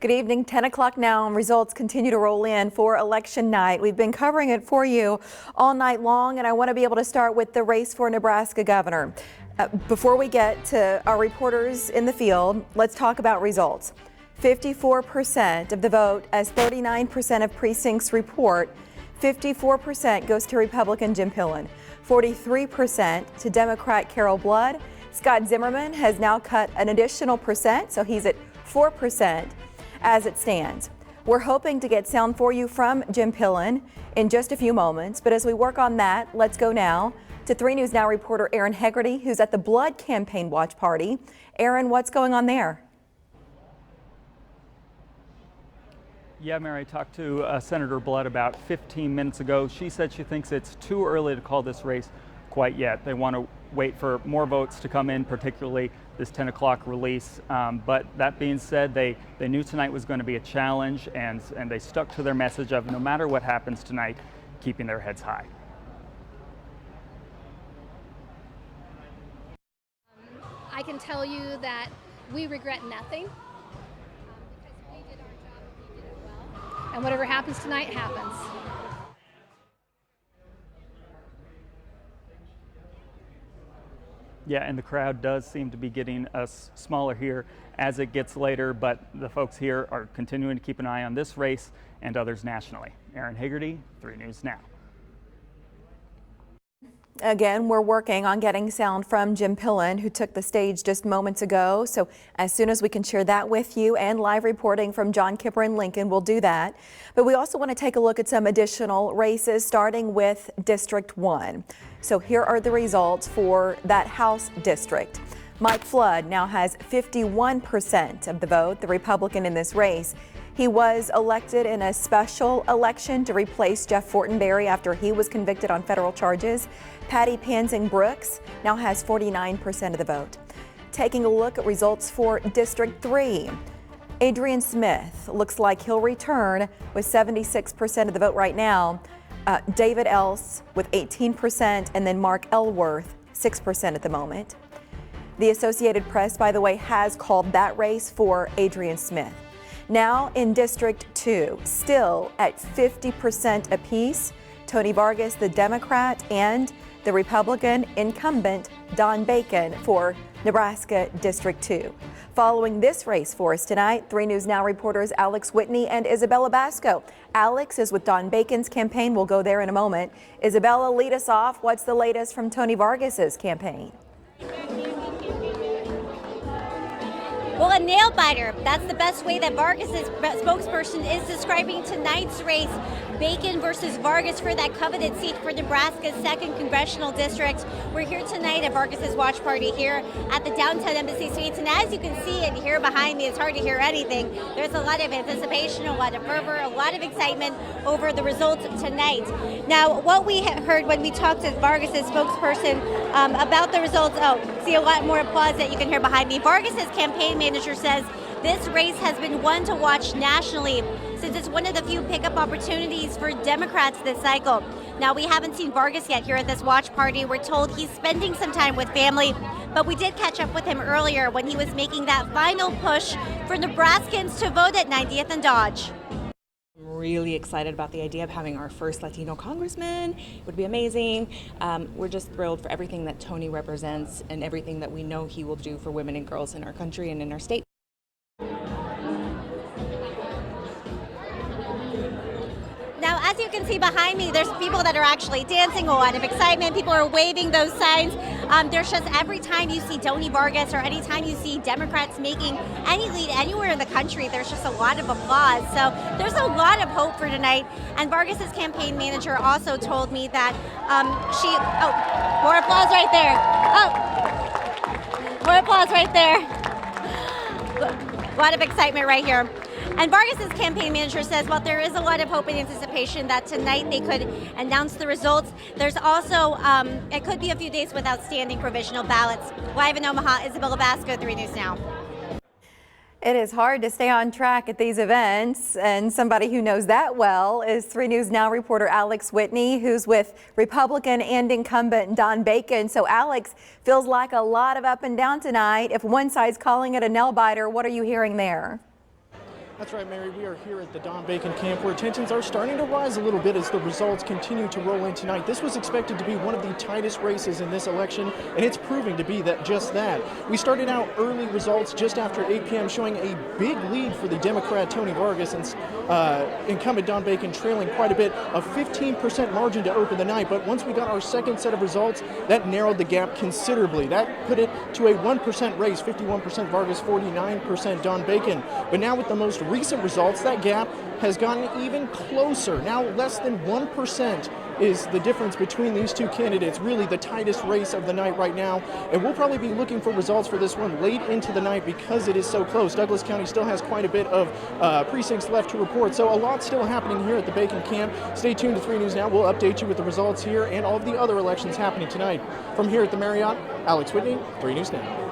Good evening, 10 o'clock now, and results continue to roll in for election night. We've been covering it for you all night long, and I want to be able to start with the race for Nebraska governor. Before we get to our reporters in the field, let's talk about results. 54% of the vote, as 39% of precincts report. 54% goes to Republican Jim Pillen, 43% to Democrat Carol Blood. Scott Zimmerman has now cut an additional percent, so he's at 4%. As it stands, we're hoping to get sound for you from Jim Pillen in just a few moments, but as we work on that, let's go now to 3 News Now reporter Aaron Hegarty, who's at the Blood campaign watch party. Aaron, what's going on there? Yeah, Mary, I talked to Senator Blood about 15 minutes ago. She said she thinks it's too early to call this race quite yet. They want to wait for more votes to come in, particularly this 10 o'clock release. But that being said, they knew tonight was going to be a challenge, and they stuck to their message of no matter what happens tonight, keeping their heads high. I can tell you that we regret nothing because we did our job and we did it well. And whatever happens tonight happens. Yeah, and the crowd does seem to be getting smaller here as it gets later, but the folks here are continuing to keep an eye on this race and others nationally. Aaron Hegarty, 3 News Now. Again, we're working on getting sound from Jim Pillen, who took the stage just moments ago. So as soon as we can share that with you and live reporting from John Kipper in Lincoln, we'll do that. But we also want to take a look at some additional races, starting with District 1. So here are the results for that House district. Mike Flood now has 51% of the vote, the Republican in this race. He was elected in a special election to replace Jeff Fortenberry after he was convicted on federal charges. Patty Pansing Brooks now has 49% of the vote. Taking a look at results for District 3. Adrian Smith looks like he'll return with 76% of the vote right now. David Else with 18%, and then Mark Elworth 6% at the moment. The Associated Press, by the way, has called that race for Adrian Smith. Now in District 2, still at 50% apiece, Tony Vargas, the Democrat, and the Republican incumbent Don Bacon for Nebraska District 2. Following this race for us tonight, 3 News Now reporters Alex Whitney and Isabella Basco. Alex is with Don Bacon's campaign. We'll go there in a moment. Isabella, lead us off. What's the latest from Tony Vargas's campaign? Well, a nail biter. That's the best way that Vargas's spokesperson is describing tonight's race. Bacon versus Vargas for that coveted seat for Nebraska's 2nd Congressional District. We're here tonight at Vargas's watch party here at the downtown Embassy Suites. And as you can see and hear behind me, it's hard to hear anything. There's a lot of anticipation, a lot of fervor, a lot of excitement over the results tonight. Now, what we heard when we talked to Vargas's spokesperson about the results, see a lot more applause that you can hear behind me. Vargas's campaign manager says this race has been one to watch nationally since it's one of the few pickup opportunities for Democrats this cycle. Now, we haven't seen Vargas yet here at this watch party. We're told he's spending some time with family, but we did catch up with him earlier when he was making that final push for Nebraskans to vote at 90th and Dodge. I'm really excited about the idea of having our first Latino congressman. It would be amazing. We're just thrilled for everything that Tony represents and everything that we know he will do for women and girls in our country and in our state. Now, as you can see behind me, there's people that are actually dancing, a lot of excitement. People are waving those signs. There's just every time you see Tony Vargas or any time you see Democrats making any lead anywhere in the country, there's just a lot of applause. So there's a lot of hope for tonight. And Vargas's campaign manager also told me that more applause right there. More applause right there. A lot of excitement right here. And Vargas's campaign manager says, well, there is a lot of hope and anticipation that tonight they could announce the results. There's also, it could be a few days without standing provisional ballots. Live in Omaha, Isabella Basco, 3 News Now. It is hard to stay on track at these events, and somebody who knows that well is 3 News Now reporter Alex Whitney, who's with Republican and incumbent Don Bacon. So Alex, feels like a lot of up and down tonight. If one side's calling it a nail biter, what are you hearing there? That's right, Mary. We are here at the Don Bacon camp where tensions are starting to rise a little bit as the results continue to roll in tonight. This was expected to be one of the tightest races in this election, and it's proving to be just that. We started out early results just after 8 p.m. showing a big lead for the Democrat Tony Vargas, and incumbent Don Bacon trailing quite a bit, a 15% margin to open the night. But once we got our second set of results, that narrowed the gap considerably. That put it to a 1% race, 51% Vargas, 49% Don Bacon. But now with the most recent results, that gap has gotten even closer. Now less than 1% is the difference between these two candidates. Really the tightest race of the night right now, and we'll probably be looking for results for this one late into the night because it is so close. Douglas County still has quite a bit of precincts left to report, so a lot still happening here at the Bacon camp. Stay tuned to 3 News Now. We'll update you with the results here and all of the other elections happening tonight. From here at the Marriott, Alex Whitney, 3 News Now.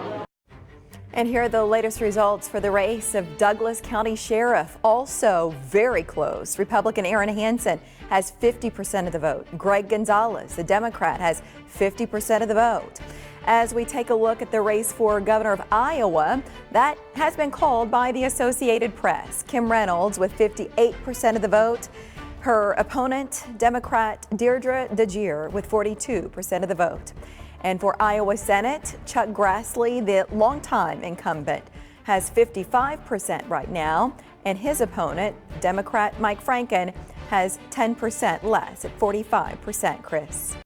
And here are the latest results for the race of Douglas County Sheriff. Also very close. Republican Aaron Hansen has 50% of the vote. Greg Gonzalez, the Democrat, has 50% of the vote. As we take a look at the race for governor of Iowa, that has been called by the Associated Press. Kim Reynolds with 58% of the vote. Her opponent, Democrat Deirdre DeGier, with 42% of the vote. And for Iowa Senate, Chuck Grassley, the longtime incumbent, has 55% right now, and his opponent, Democrat Mike Franken, has 10% less at 45%, Chris.